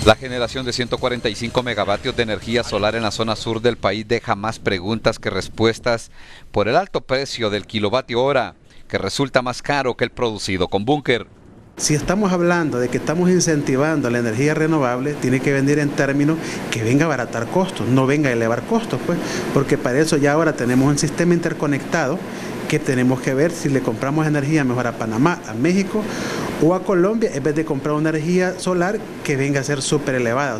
La generación de 145 megavatios de energía solar en la zona sur del país deja más preguntas que respuestas por el alto precio del kilovatio hora, que resulta más caro que el producido con búnker. Si estamos hablando de que estamos incentivando la energía renovable, tiene que venir en términos que venga a abaratar costos, no venga a elevar costos, pues, porque para eso ya ahora tenemos un sistema interconectado que tenemos que ver si le compramos energía mejor a Panamá, a México o a Colombia, en vez de comprar una energía solar que venga a ser súper elevada.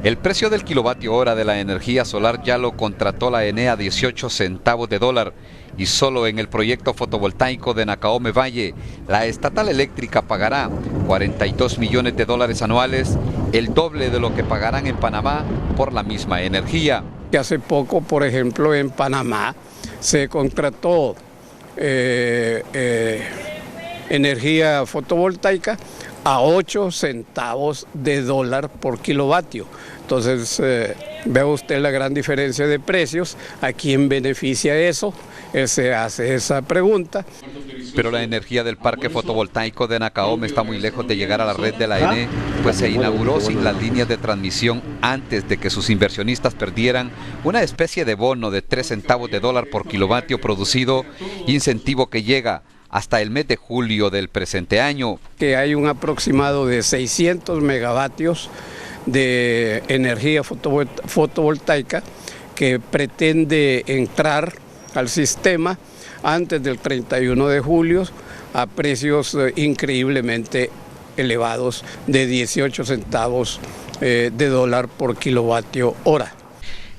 El precio del kilovatio hora de la energía solar ya lo contrató la ENE a 18 centavos de dólar y solo en el proyecto fotovoltaico de Nacaome Valle, la estatal eléctrica pagará 42 millones de dólares anuales, el doble de lo que pagarán en Panamá por la misma energía. Hace poco, por ejemplo, en Panamá se contrató energía fotovoltaica a 8 centavos de dólar por kilovatio. Entonces, ve usted la gran diferencia de precios. ¿A quién beneficia eso? Se hace esa pregunta. Pero la energía del parque fotovoltaico de Nacaome está muy lejos de llegar a la red de la ENE, pues se inauguró sin las líneas de transmisión antes de que sus inversionistas perdieran una especie de bono de 3 centavos de dólar por kilovatio producido, incentivo que llega hasta el mes de julio del presente año. Que hay un aproximado de 600 megavatios de energía fotovoltaica que pretende entrar al sistema antes del 31 de julio a precios increíblemente elevados de 18 centavos de dólar por kilovatio hora.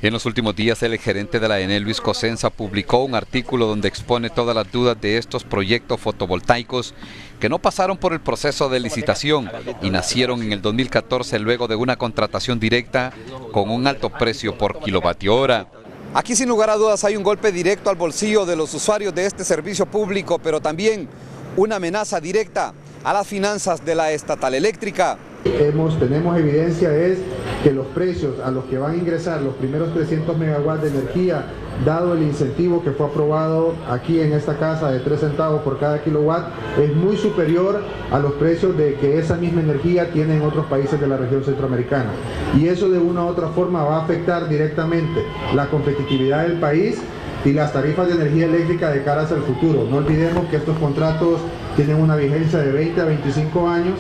En los últimos días, el gerente de la ENE, Luis Cosenza, publicó un artículo donde expone todas las dudas de estos proyectos fotovoltaicos que no pasaron por el proceso de licitación y nacieron en el 2014 luego de una contratación directa con un alto precio por kilovatio hora. Aquí sin lugar a dudas hay un golpe directo al bolsillo de los usuarios de este servicio público, pero también una amenaza directa a las finanzas de la estatal eléctrica. Tenemos evidencia es que los precios a los que van a ingresar los primeros 300 megawatts de energía, dado el incentivo que fue aprobado aquí en esta casa de 3 centavos por cada kilowatt, es muy superior a los precios de que esa misma energía tiene en otros países de la región centroamericana. Y eso de una u otra forma va a afectar directamente la competitividad del país y las tarifas de energía eléctrica de cara hacia el futuro. No olvidemos que estos contratos tienen una vigencia de 20 a 25 años.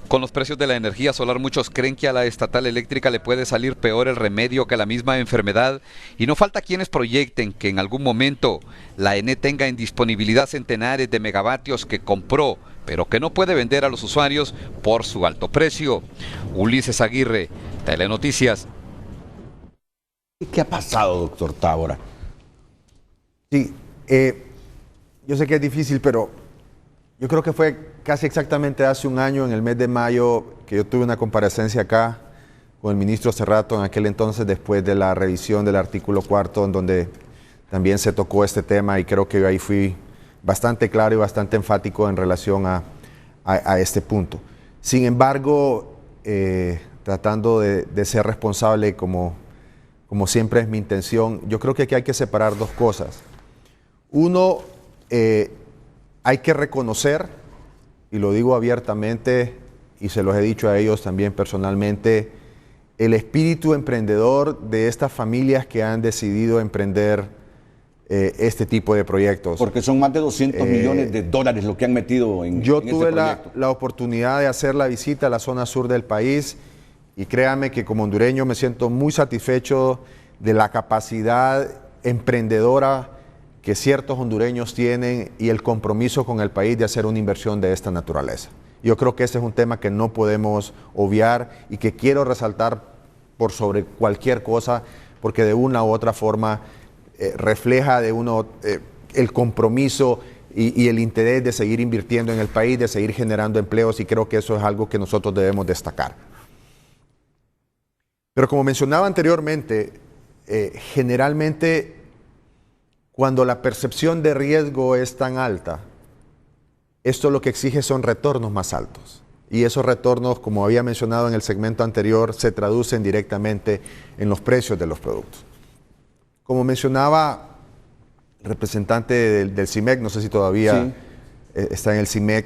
Con los precios de la energía solar, muchos creen que a la estatal eléctrica le puede salir peor el remedio que la misma enfermedad, y no falta quienes proyecten que en algún momento la ENE tenga en disponibilidad centenares de megavatios que compró, pero que no puede vender a los usuarios por su alto precio. Ulises Aguirre, Telenoticias. ¿Qué ha pasado, doctor Tábora? Sí, yo sé que es difícil, pero yo creo que fue casi exactamente hace un año, en el mes de mayo, que yo tuve una comparecencia acá con el ministro Cerrato, en aquel entonces, después de la revisión del artículo 4, en donde también se tocó este tema, y creo que yo ahí fui bastante claro y bastante enfático en relación a este punto. Sin embargo, tratando de ser responsable, como siempre es mi intención, yo creo que aquí hay que separar dos cosas. Uno, hay que reconocer, y lo digo abiertamente, y se los he dicho a ellos también personalmente, el espíritu emprendedor de estas familias que han decidido emprender este tipo de proyectos. Porque son más de 200 millones de dólares lo que han metido en este proyecto. Yo tuve la oportunidad de hacer la visita a la zona sur del país, y créame que como hondureño me siento muy satisfecho de la capacidad emprendedora que ciertos hondureños tienen y el compromiso con el país de hacer una inversión de esta naturaleza. Yo creo que ese es un tema que no podemos obviar y que quiero resaltar por sobre cualquier cosa, porque de una u otra forma refleja el compromiso y el interés de seguir invirtiendo en el país, de seguir generando empleos, y creo que eso es algo que nosotros debemos destacar. Pero como mencionaba anteriormente, generalmente cuando la percepción de riesgo es tan alta, esto lo que exige son retornos más altos. Y esos retornos, como había mencionado en el segmento anterior, se traducen directamente en los precios de los productos. Como mencionaba el representante del CIMEC, no sé si todavía está en el CIMEC,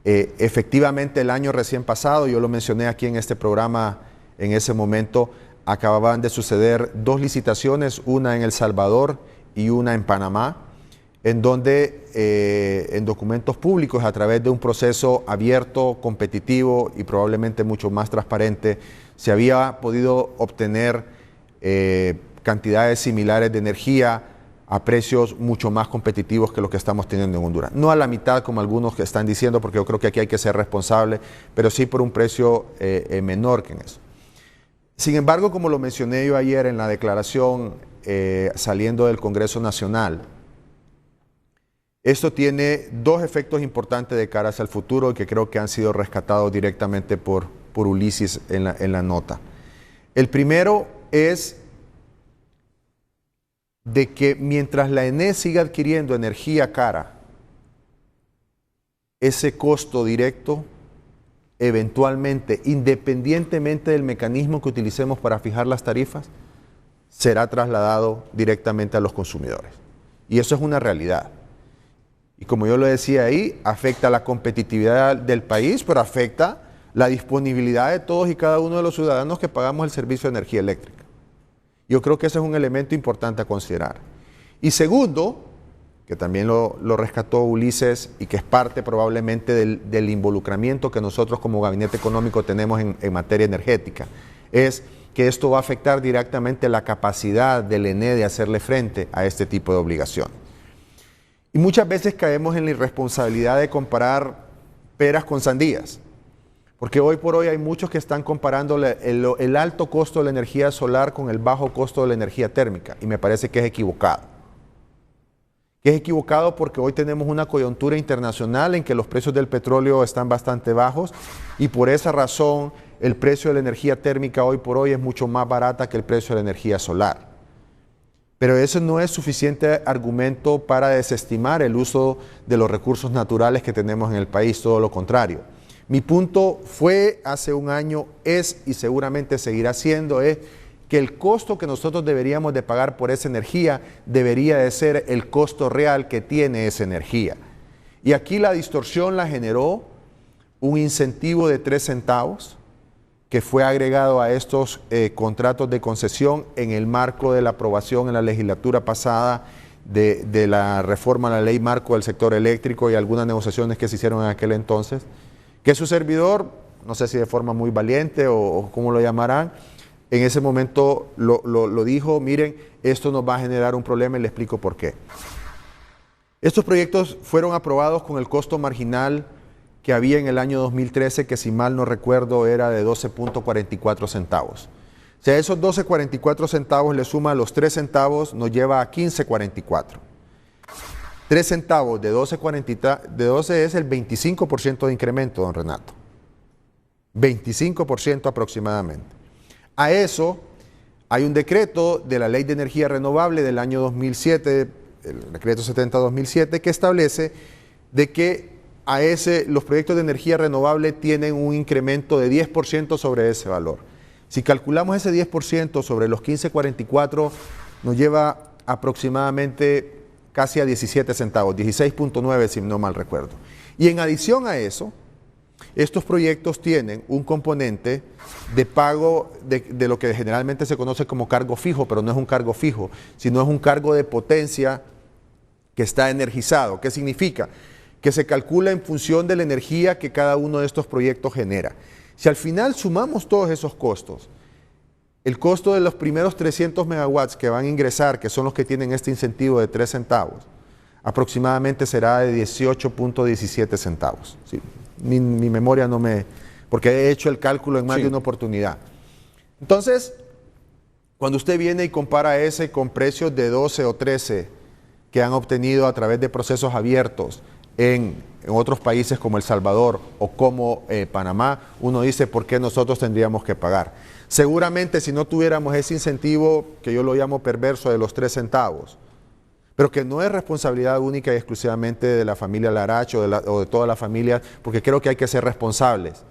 efectivamente el año recién pasado, yo lo mencioné aquí en este programa en ese momento. Acababan de suceder 2 licitaciones, una en El Salvador y una en Panamá, en donde en documentos públicos, a través de un proceso abierto, competitivo y probablemente mucho más transparente, se había podido obtener cantidades similares de energía a precios mucho más competitivos que los que estamos teniendo en Honduras. No a la mitad, como algunos que están diciendo, porque yo creo que aquí hay que ser responsable, pero sí por un precio menor que en eso. Sin embargo, como lo mencioné yo ayer en la declaración saliendo del Congreso Nacional, esto tiene 2 efectos importantes de cara hacia el futuro y que creo que han sido rescatados directamente por Ulises en la nota. El primero es de que mientras la ENE siga adquiriendo energía cara, ese costo directo eventualmente, independientemente del mecanismo que utilicemos para fijar las tarifas, será trasladado directamente a los consumidores. Y eso es una realidad. Y como yo lo decía ahí, afecta la competitividad del país, pero afecta la disponibilidad de todos y cada uno de los ciudadanos que pagamos el servicio de energía eléctrica. Yo creo que ese es un elemento importante a considerar. Y segundo, que también lo rescató Ulises y que es parte probablemente del involucramiento que nosotros como Gabinete Económico tenemos en materia energética, es que esto va a afectar directamente la capacidad del ENE de hacerle frente a este tipo de obligación. Y muchas veces caemos en la irresponsabilidad de comparar peras con sandías, porque hoy por hoy hay muchos que están comparando el alto costo de la energía solar con el bajo costo de la energía térmica, y me parece que es equivocado. Que es equivocado porque hoy tenemos una coyuntura internacional en que los precios del petróleo están bastante bajos y por esa razón el precio de la energía térmica hoy por hoy es mucho más barata que el precio de la energía solar. Pero eso no es suficiente argumento para desestimar el uso de los recursos naturales que tenemos en el país, todo lo contrario. Mi punto fue hace un año, es y seguramente seguirá siendo, es que el costo que nosotros deberíamos de pagar por esa energía debería de ser el costo real que tiene esa energía. Y aquí la distorsión la generó un incentivo de 3 centavos que fue agregado a estos contratos de concesión en el marco de la aprobación en la legislatura pasada de la reforma a la ley marco del sector eléctrico y algunas negociaciones que se hicieron en aquel entonces, que su servidor, no sé si de forma muy valiente o cómo lo llamarán, en ese momento lo dijo, miren, esto nos va a generar un problema y le explico por qué. Estos proyectos fueron aprobados con el costo marginal que había en el año 2013, que si mal no recuerdo era de 12.44 centavos. O sea, esos 12.44 centavos le suma los 3 centavos, nos lleva a 15.44. 3 centavos de 12 es el 25% de incremento, don Renato. 25% aproximadamente. A eso hay un decreto de la Ley de Energía Renovable del año 2007, el decreto 70-2007, que establece de que los proyectos de energía renovable tienen un incremento de 10% sobre ese valor. Si calculamos ese 10% sobre los 15.44, nos lleva aproximadamente casi a 17 centavos, 16.9 si no mal recuerdo. Y en adición a eso, estos proyectos tienen un componente de pago de lo que generalmente se conoce como cargo fijo, pero no es un cargo fijo, sino es un cargo de potencia que está energizado. ¿Qué significa? Que se calcula en función de la energía que cada uno de estos proyectos genera. Si al final sumamos todos esos costos, el costo de los primeros 300 megawatts que van a ingresar, que son los que tienen este incentivo de 3 centavos, aproximadamente será de 18.17 centavos. ¿Sí? Mi memoria no me... porque he hecho el cálculo en más de una oportunidad. Entonces, cuando usted viene y compara ese con precios de 12 o 13 que han obtenido a través de procesos abiertos en otros países como El Salvador o como Panamá, uno dice, ¿por qué nosotros tendríamos que pagar? Seguramente si no tuviéramos ese incentivo, que yo lo llamo perverso, de los 3 centavos, pero que no es responsabilidad única y exclusivamente de la familia Larach o de toda la familia, porque creo que hay que ser responsables.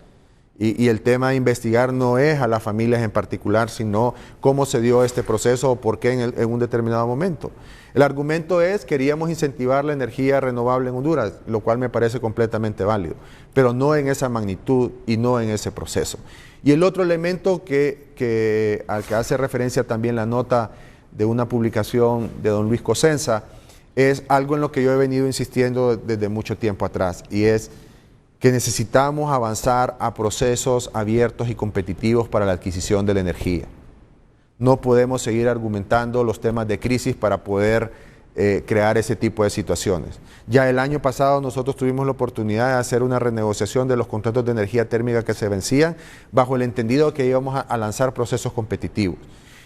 Y el tema de investigar no es a las familias en particular, sino cómo se dio este proceso o por qué en un determinado momento. El argumento es, queríamos incentivar la energía renovable en Honduras, lo cual me parece completamente válido, pero no en esa magnitud y no en ese proceso. Y el otro elemento al que hace referencia también la nota de una publicación de don Luis Cosenza, es algo en lo que yo he venido insistiendo desde mucho tiempo atrás, y es que necesitamos avanzar a procesos abiertos y competitivos para la adquisición de la energía. No podemos seguir argumentando los temas de crisis para poder crear ese tipo de situaciones. Ya el año pasado nosotros tuvimos la oportunidad de hacer una renegociación de los contratos de energía térmica que se vencían bajo el entendido que íbamos a lanzar procesos competitivos.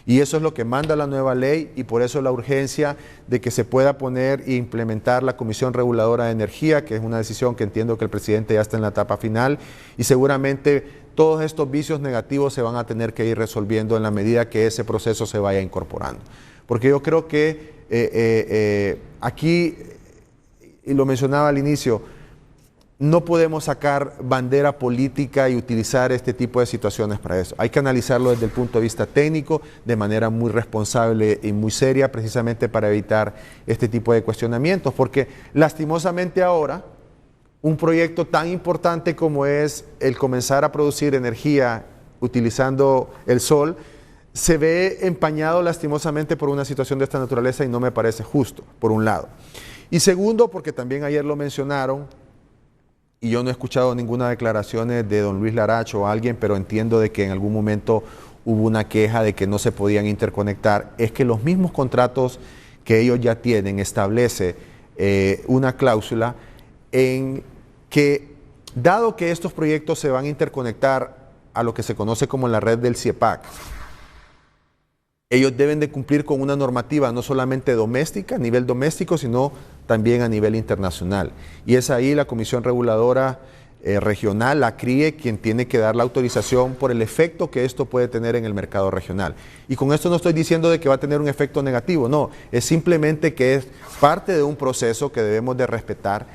Y eso es lo que manda la nueva ley, y por eso la urgencia de que se pueda poner e implementar la Comisión Reguladora de Energía, que es una decisión que entiendo que el presidente ya está en la etapa final, y seguramente todos estos vicios negativos se van a tener que ir resolviendo en la medida que ese proceso se vaya incorporando. Porque yo creo que aquí, y lo mencionaba al inicio, no podemos sacar bandera política y utilizar este tipo de situaciones para eso. Hay que analizarlo desde el punto de vista técnico, de manera muy responsable y muy seria, precisamente para evitar este tipo de cuestionamientos, porque lastimosamente ahora, un proyecto tan importante como es el comenzar a producir energía utilizando el sol, se ve empañado lastimosamente por una situación de esta naturaleza, y no me parece justo, por un lado. Y segundo, porque también ayer lo mencionaron, y yo no he escuchado ninguna declaración de don Luis Laracho o alguien, pero entiendo de que en algún momento hubo una queja de que no se podían interconectar, es que los mismos contratos que ellos ya tienen establece una cláusula en que, dado que estos proyectos se van a interconectar a lo que se conoce como la red del CIEPAC, ellos deben de cumplir con una normativa no solamente doméstica, a nivel doméstico, sino también a nivel internacional. Y es ahí la Comisión Reguladora Regional, la CRIE, quien tiene que dar la autorización por el efecto que esto puede tener en el mercado regional. Y con esto no estoy diciendo de que va a tener un efecto negativo, no, es simplemente que es parte de un proceso que debemos de respetar.